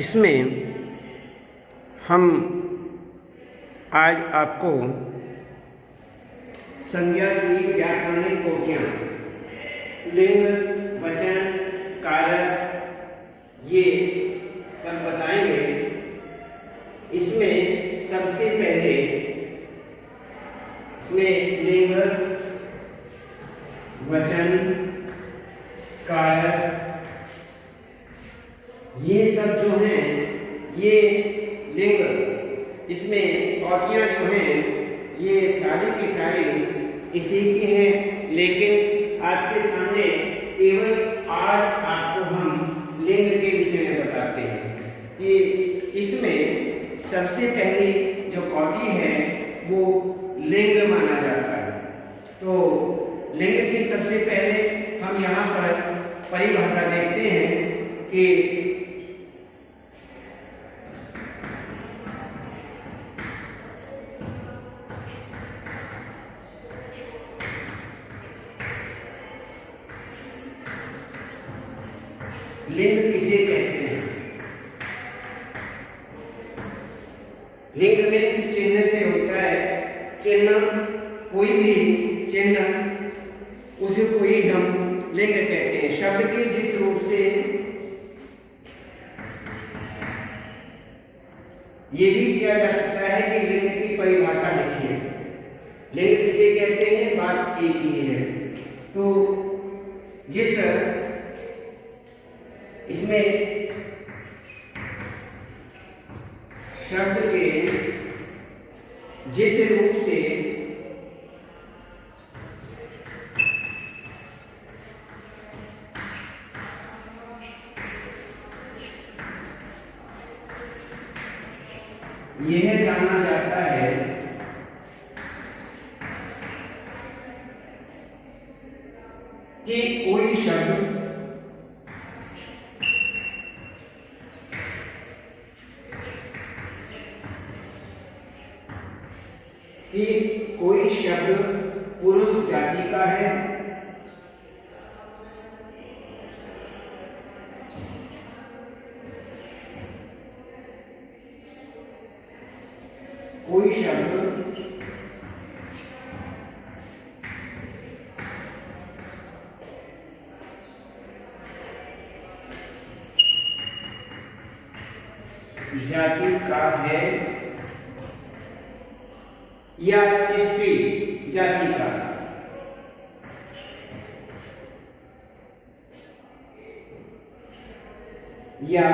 इसमें हम आज आपको संज्ञा की व्याकरणिक कोटियाँ, लिंग, वचन, कारक, ये सब बताएंगे। इसमें सबसे पहले लिंग, वचन, कारक, ये सब जो हैं, ये लिंग, इसमें कोटियाँ जो हैं ये सारी की सारी इसी की हैं। लेकिन आपके सामने केवल आज आपको हम लिंग के विषय में बताते हैं कि इसमें सबसे पहली जो कोटि है वो लिंग माना जाता है। तो लिंग की सबसे पहले हम यहाँ पर परिभाषा देखते हैं कि लिंग किसे कहते हैं। लिंग में से चिन्ह से होता है। चिन्ह, कोई भी चिन्ह, उसे को ही हम लिंग कहते हैं। शब्द के जिस रूप से ये भी किया जा सकता है कि लिंग की परिभाषा लिखिए। लिंग किसे कहते हैं, बात एक ही है। तो जिस इसमें शब्द के जिस रूप से यह जाना जाता है कि कोई शब्द पुरुष जाति का है, कोई शब्द जाति का है या स्त्री जाति का, या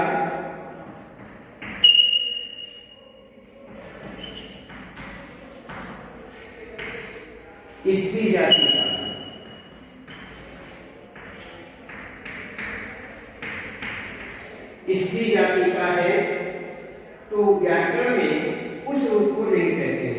स्त्री जाति का, स्त्री जाति का है, तो व्याकरण में उस रूप को लिंग कहते हैं।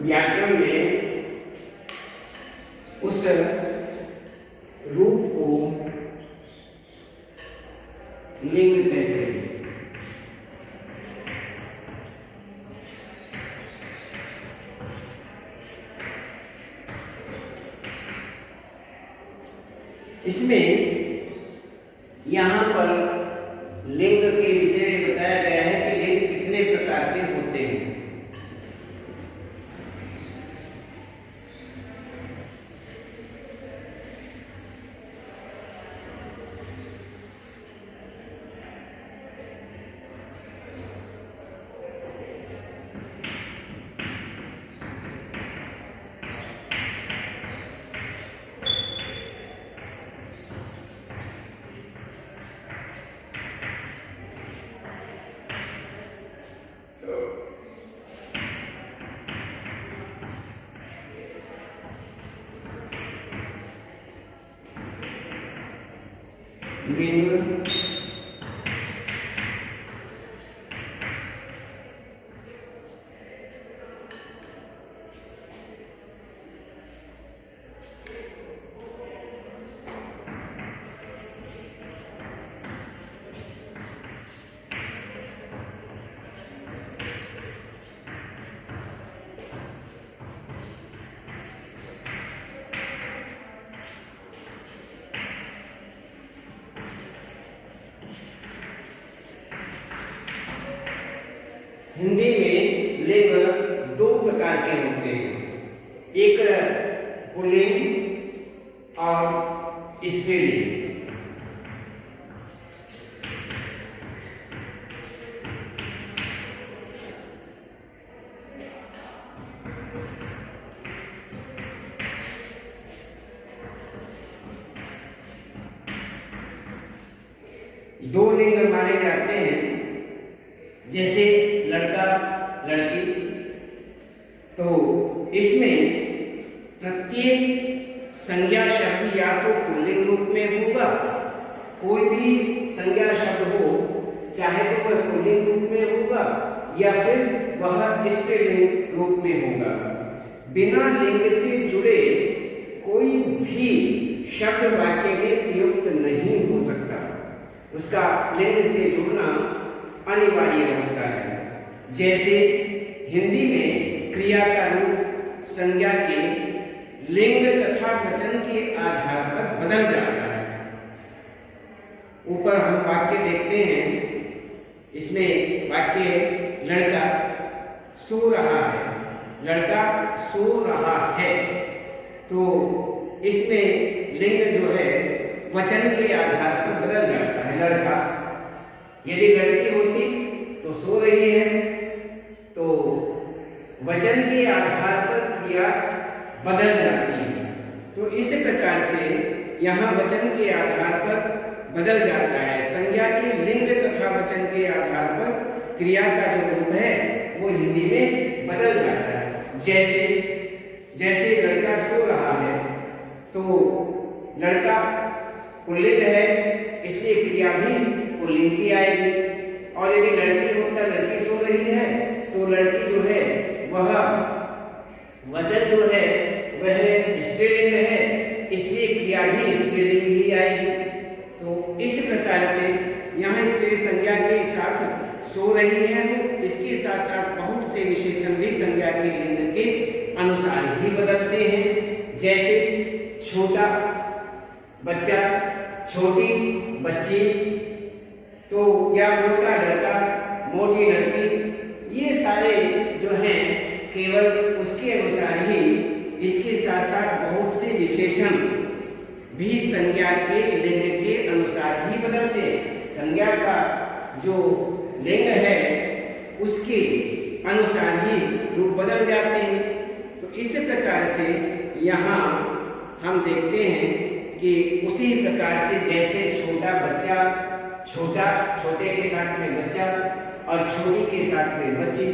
व्याकरण में उस रूप को लिंग कहते हैं। इसमें यहाँ पर लिंग के विषय में बताया गया है कि लिंग कितने प्रकार के होते हैं। लिंग हिंदी में लिंग दो प्रकार के होते हैं, एक पुल्लिंग और स्त्रीलिंग। दो लिंग माने जाते हैं, जैसे लड़का लड़की। तो इसमें प्रत्येक संज्ञा शब्द या तो पुल्लिंग रूप में होगा, कोई भी संज्ञा शब्द हो चाहे तो वह पुल्लिंग रूप में होगा या फिर वह स्त्रीलिंग रूप में होगा। बिना लिंग से जुड़े कोई भी शब्द वाक्य में प्रयुक्त नहीं हो सकता, उसका लिंग से जुड़ना अनिवार्य होता है। जैसे हिंदी में क्रिया का रूप संज्ञा के लिंग तथा वचन के आधार पर बदल जाता है। ऊपर हम वाक्य देखते हैं, इसमें वाक्य लड़का सो रहा है, लड़का सो रहा है। तो इसमें लिंग जो है वचन के आधार पर बदल जाता है। लड़का, यदि लड़की होती तो सो रही है, तो वचन के आधार पर क्रिया बदल जाती है। तो इस प्रकार से यहाँ वचन के आधार पर बदल जाता है। संज्ञा के लिंग तथा वचन के आधार पर क्रिया का जो रूप है वो हिंदी में बदल जाता है। जैसे लड़का सो रहा है, तो लड़का पुल्लिंग है, इसलिए क्रिया भी पुल्लिंग की आएगी। और यदि लड़की होता, लड़की सो रही है, तो लड़की जो है वह वचन जो है वह स्त्रीलिंग है, इसलिए क्रिया भी स्त्रीलिंग ही आएगी। तो इस प्रकार से यहाँ स्त्री संज्ञा के साथ सो रही है, तो इसके साथ साथ बहुत से विशेषण भी संज्ञा के लिंग के अनुसार ही बदलते हैं। जैसे छोटा बच्चा, छोटी बच्ची, तो या मोटा लड़का, मोटी लड़की, ये सारे जो हैं केवल उसके अनुसार ही, इसके साथ साथ बहुत से विशेषण भी संज्ञा के लिंग के अनुसार ही बदलते हैं। संज्ञा का जो लिंग है उसके अनुसार ही रूप बदल जाते हैं। तो इस प्रकार से यहाँ हम देखते हैं कि उसी प्रकार से जैसे छोटा बच्चा, छोटे के साथ में बच्चा और छोटी के साथ में बच्ची,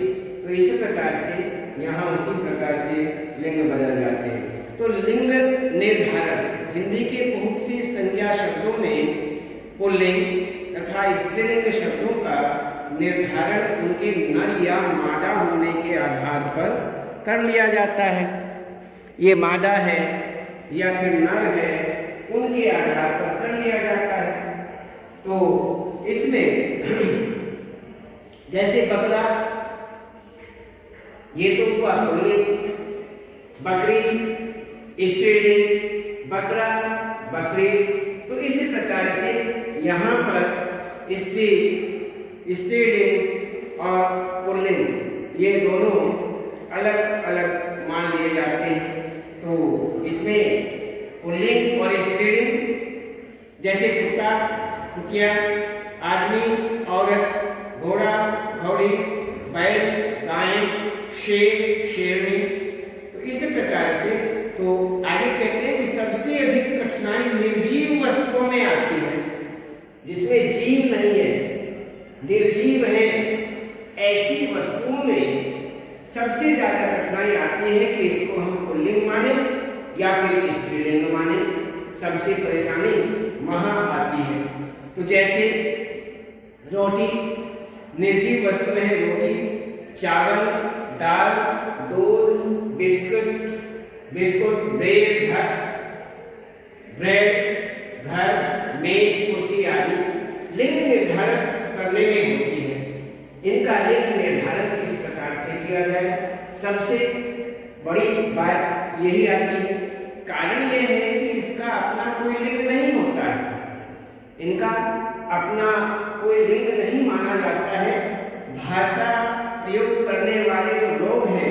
तो इस प्रकार से यहाँ उसी प्रकार से लिंग बदल जाते हैं। तो लिंग निर्धारण हिंदी के बहुत सी संज्ञा शब्दों में पुल्लिंग तथा स्त्रीलिंग शब्दों का निर्धारण उनके नर या मादा होने के आधार पर कर लिया जाता है। ये मादा है या फिर नर है, उनके आधार पर कर लिया जाता है। तो इसमें जैसे बकरा, ये तो हुआ पुल्लिंग, बकरी स्त्रीलिंग, बकरा बकरी। तो इसी प्रकार से यहाँ पर स्त्रीलिंग और पुल्लिंग ये दोनों अलग अलग मान लिए जाते हैं। तो इसमें पुल्लिंग और स्त्रीलिंग जैसे कुत्ता, कुतिया, आदमी, औरत, घोड़ा, घोड़ी, बैल, गाय, शेर, शेरनी। तो इस प्रकार से तो आगे कहते हैं कि सबसे अधिक कठिनाई निर्जीव वस्तुओं में आती है, जिसमें जीव नहीं है, निर्जीव है, ऐसी वस्तुओं में सबसे ज्यादा कठिनाई आती है कि इसको हम पुल्लिंग माने या फिर स्त्रीलिंग माने। सबसे परेशानी वहां आती है। तो जैसे रोटी, निर्जीव वस्तु है रोटी, चावल, दाल, दूध, बिस्कुट, ब्रेड, घर, मेज, कुर्सी आदि लिंग निर्धारण करने में होती है। इनका लिंग निर्धारण किस प्रकार से किया जाए, सबसे बड़ी बात यही आती है। कारण यह है कि इसका अपना कोई लिंग नहीं होता है, इनका अपना कोई लिंग नहीं माना जाता है। भाषा प्रयोग करने वाले जो लोग हैं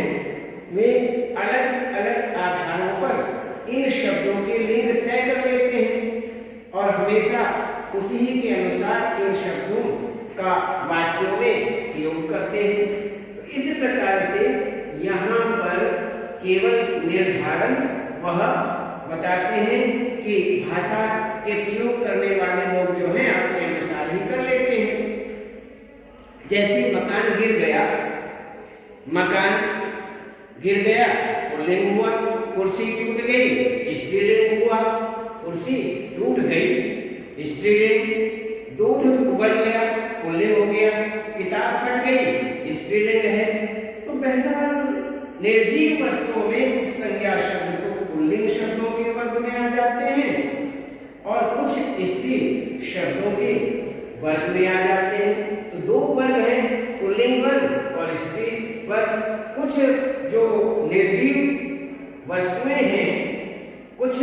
वे अलग अलग आधारों पर इन शब्दों के लिंग तय कर लेते हैं और हमेशा उसी के अनुसार इन शब्दों का वाक्यों में प्रयोग करते हैं। तो इस प्रकार से यहाँ पर केवल निर्धारण वह बताते हैं कि भाषा के प्रयोग करने वाले लोग जो हैं अपने अनुसार ही कर लेते हैं। जैसे मकान गिर गया, मकान गिर गया पुल्लिंग हुआ, कुर्सी टूट गई स्त्रीलिंग हुआ, कुर्सी टूट गई स्त्रीलिंग, दूध उबल गया पुल्लिंग हो गया, किताब फट गई स्त्रीलिंग है। तो बहरहाल निर्जीव वस्तुओं में कुछ संज्ञा शब्द तो पुल्लिंग शब्दों के वर्ग में आ जाते हैं और कुछ स्त्री शब्दों के वर्ग में आ जाते हैं। तो दो वर्ग हैं, पुल्लिंग वर्ग और स्त्री वर्ग। कुछ जो निर्जीव वस्तुएं हैं कुछ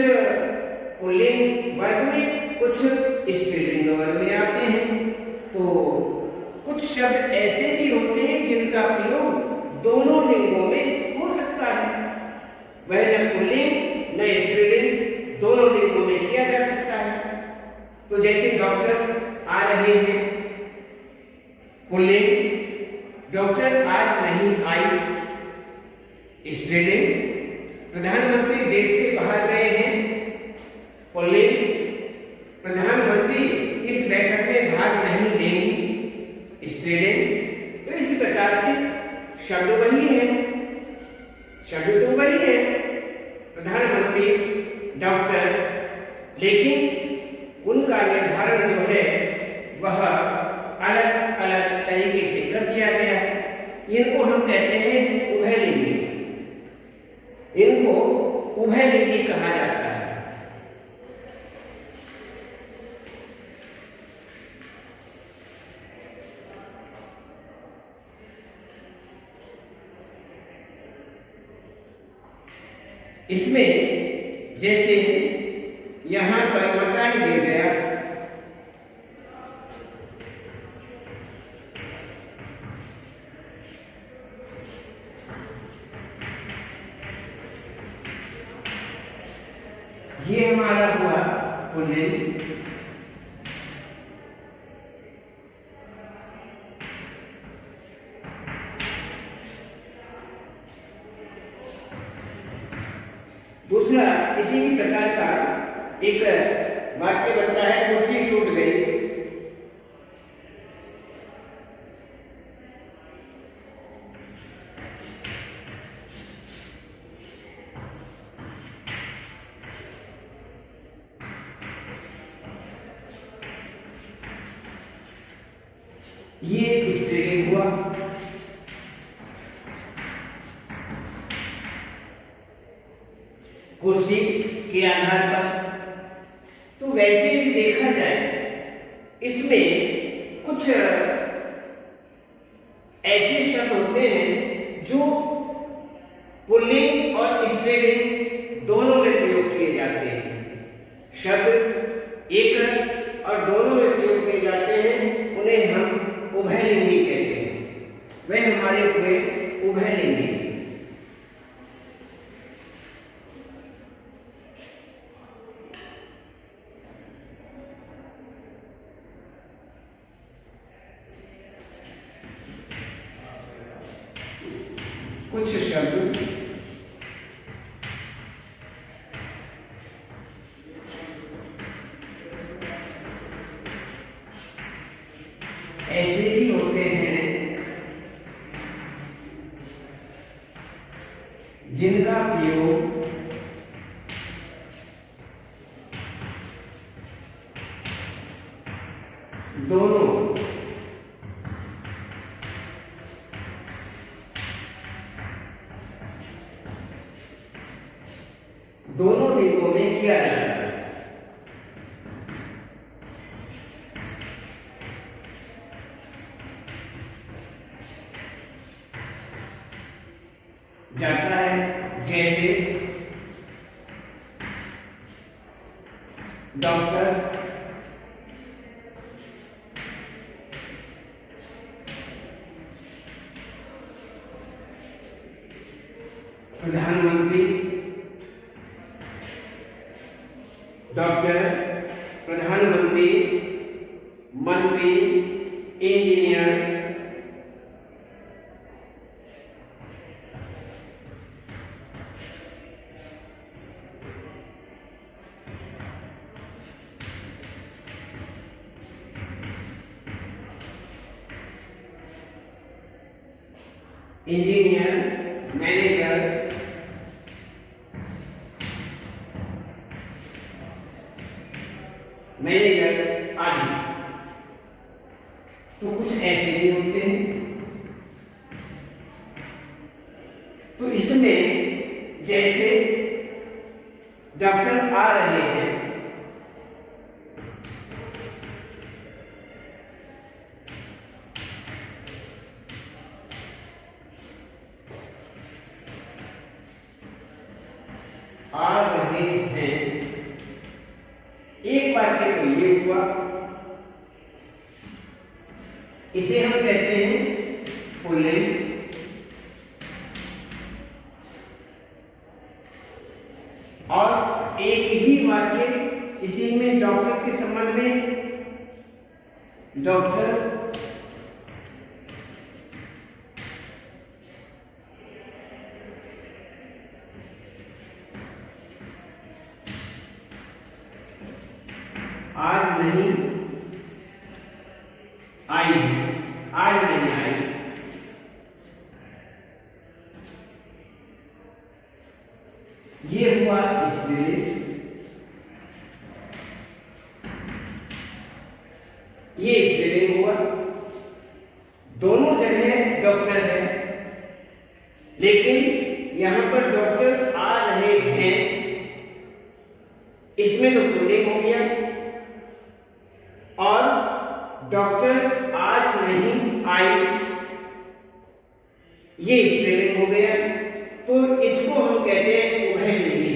पुल्लिंग वर्ग में, कुछ स्त्रीलिंग वर्ग में आते हैं। तो कुछ शब्द ऐसे भी होते हैं जिनका प्रयोग दोनों लिंगों में हो सकता है, वह न पुल्लिंग न स्त्रीलिंग दोनों लिंगों में किया जा सकता है। तो जैसे डॉक्टर आ रहे हैं पुल्लिंग, डॉक्टर आज नहीं आई स्त्रीलिंग, प्रधानमंत्री देश से बाहर गए हैं पुल्लिंग, प्रधानमंत्री इस बैठक में भाग नहीं लेंगी स्त्रीलिंग। तो इस प्रकार से शब्द वही है, शब्द तो वही है प्रधानमंत्री डॉक्टर, लेकिन उनका निर्धारण जो है वह अलग अलग तरीके से कर दिया गया है। इनको हम कहते हैं उभयलिंगी, इनको उभयलिंगी कहा जाता है। इसमें जैसे यहां पर मकान गिर गया, ये हमारा हुआ पुल्लिंग। दूसरा इसी प्रकार का एक वाक्य बनता है, कुर्सी टूट गई। ये स्त्रीलिंग हुआ। कुर्सी के आधार पर। तो वैसे भी देखा जाए इसमें कुछ ऐसे शब्द होते हैं जो पुल्लिंग और स्त्रीलिंग दोनों में प्रयोग किए जाते हैं। शब्द एक और दोनों में प्रयोग किए जाते हैं, उन्हें हम उभयलिंगी कहते हैं। वह हमारे हुए उभयलिंगी। कुछ शब्द ऐसे भी होते हैं जिनका प्रयोग दोनों लिंगों में किया जाता है। जाता है जैसे डॉक्टर, प्रधानमंत्री, डॉक्टर, प्रधानमंत्री, मंत्री, इंजीनियर, इंजीनियर, मैनेजर, आदि। तो कुछ ऐसे भी होते हैं। तो इसमें जैसे डॉक्टर आ रहे हैं, एक वाक्य तो ये हुआ, इसे हम कहते हैं पुल्लिंग। और एक ही वाक्य इसी में डॉक्टर के संबंध में, डॉक्टर आज नहीं आई, आज नहीं आई। ये हुआ स्त्रीलिंग, ये स्त्रीलिंग हुआ। दोनों जगह डॉक्टर है, लेकिन यहां पर डॉक्टर आ रहे हैं, इसमें तो पुल्लिंग हो गया। और डॉक्टर आज नहीं आई, ये स्त्रीलिंग हो गया। तो इसको हम कहते हैं उभयलिंगी।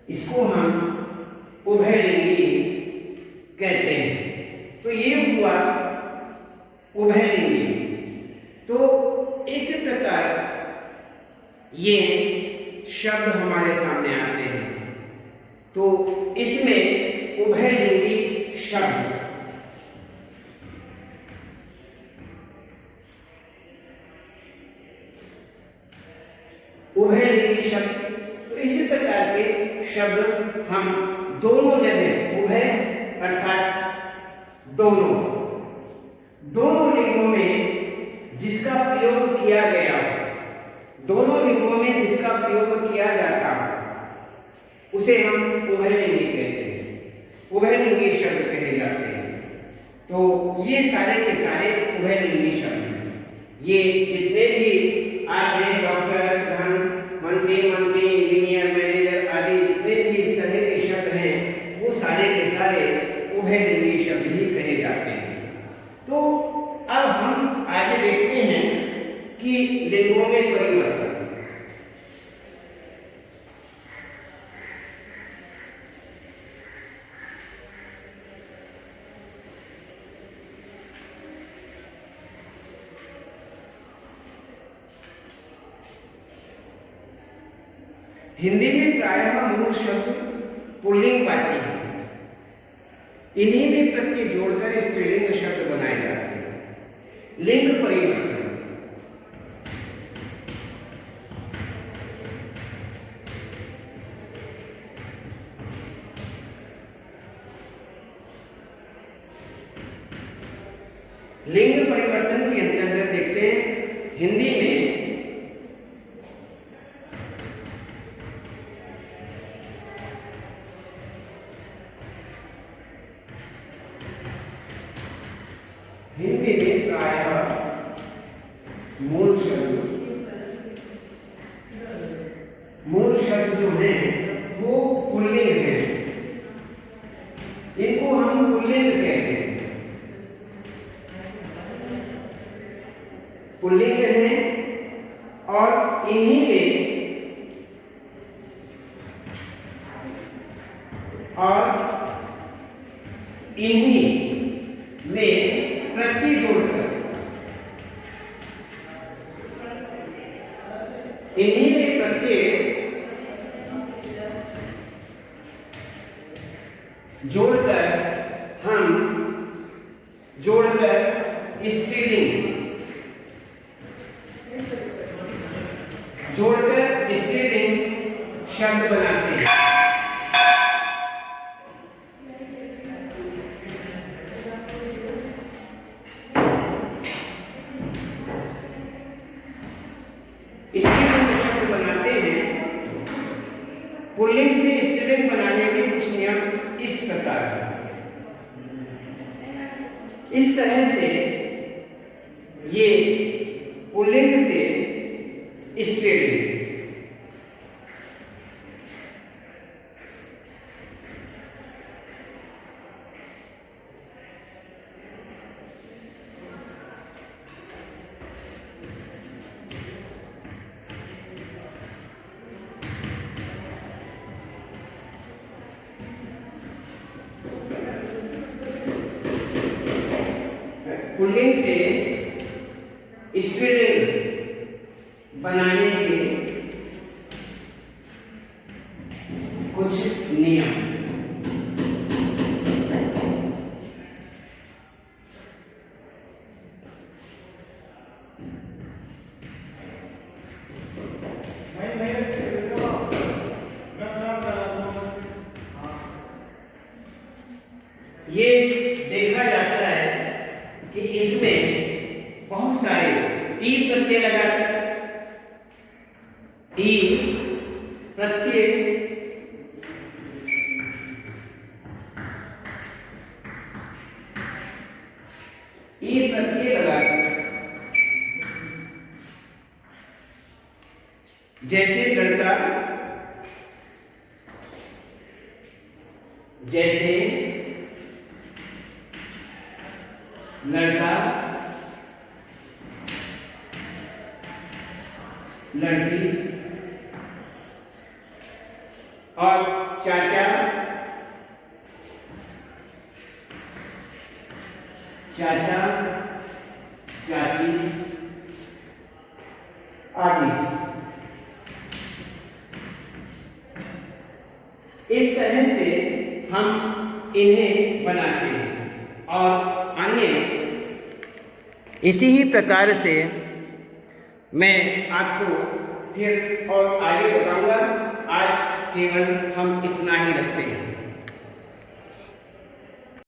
इसको हम उभयलिंगी कहते हैं। तो ये हुआ उभयलिंगी। तो इस प्रकार ये शब्द हमारे सामने आते हैं। तो इसमें उभयलिंगी शब्द, उभयलिंगी शब्द, तो इसी प्रकार के शब्द हम दोनों जगह, उभय अर्थात दोनों, दोनों लिंगों में जिसका प्रयोग किया गया, दोनों लिंगों में जिसका प्रयोग किया जाता है, उसे हम उभयलिंगी कहते हैं, उभयलिंगी शब्द कहे जाते हैं। तो ये सारे के सारे उभयलिंगी शब्द हैं। ये जितने भी आते हैं, डॉक्टर, प्रधानमंत्री, मंत्री, इंजीनियर, मैनेजर आदि जितने भी इस तरह के शब्द हैं, वो सारे के सारे उभयलिंगी शब्द ही कहे जाते हैं। तो अब हम आगे देखते हैं कि लिंगों में परिवर्तन। हिंदी में प्रायः मूल शब्द पुल्लिंगवाची हैं। इन्हीं में प्रत्यय जोड़कर स्त्रीलिंग शब्द बनाए जाते हैं। लिंग परिवर्तन, लिंग परिवर्तन के अंतर्गत देखते हैं हिंदी में प्रायः मूल शब्द जो है वो पुल्लिंग है। इनको हम पुल्लिंग कहते हैं, पुल्लिंग है। और इन्हीं में और इन्हीं में प्रत्यय जोड़कर, इन्हीं में प्रत्यय जोड़कर स्त्रीलिंग शब्द बनाते हैं। पुल्लिंग से स्त्रीलिंग बनाने के कुछ नियम इस प्रकार हैं। इस तरह से ये पुल्लिंग से स्त्रीलिंग, पुल्लिंग से स्त्रीलिंग बनाने के कुछ नियम। ये देखा जाता है कि इसमें बहुत सारे टी प्रत्यय लगाकर, टी प्रत्यय लगाकर, जैसे लड़का, जैसे लड़का, लड़की, और चाचा, चाचा, चाची आदि। इस तरह से हम इन्हें बनाते हैं और अन्य इसी ही प्रकार से मैं आपको फिर और आगे बताऊंगा। आज केवल हम इतना ही रखते हैं।